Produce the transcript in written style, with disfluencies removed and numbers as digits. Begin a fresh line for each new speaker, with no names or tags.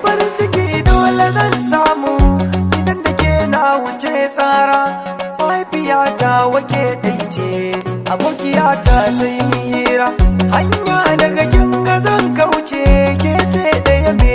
Farin ciki dole zan samu idan da ke na wuce tsara. Mahaifiyata wake ɗai ce, abokiyata ta yi hira. Hanya daga kin ga zan kauce, ke ce ɗaya me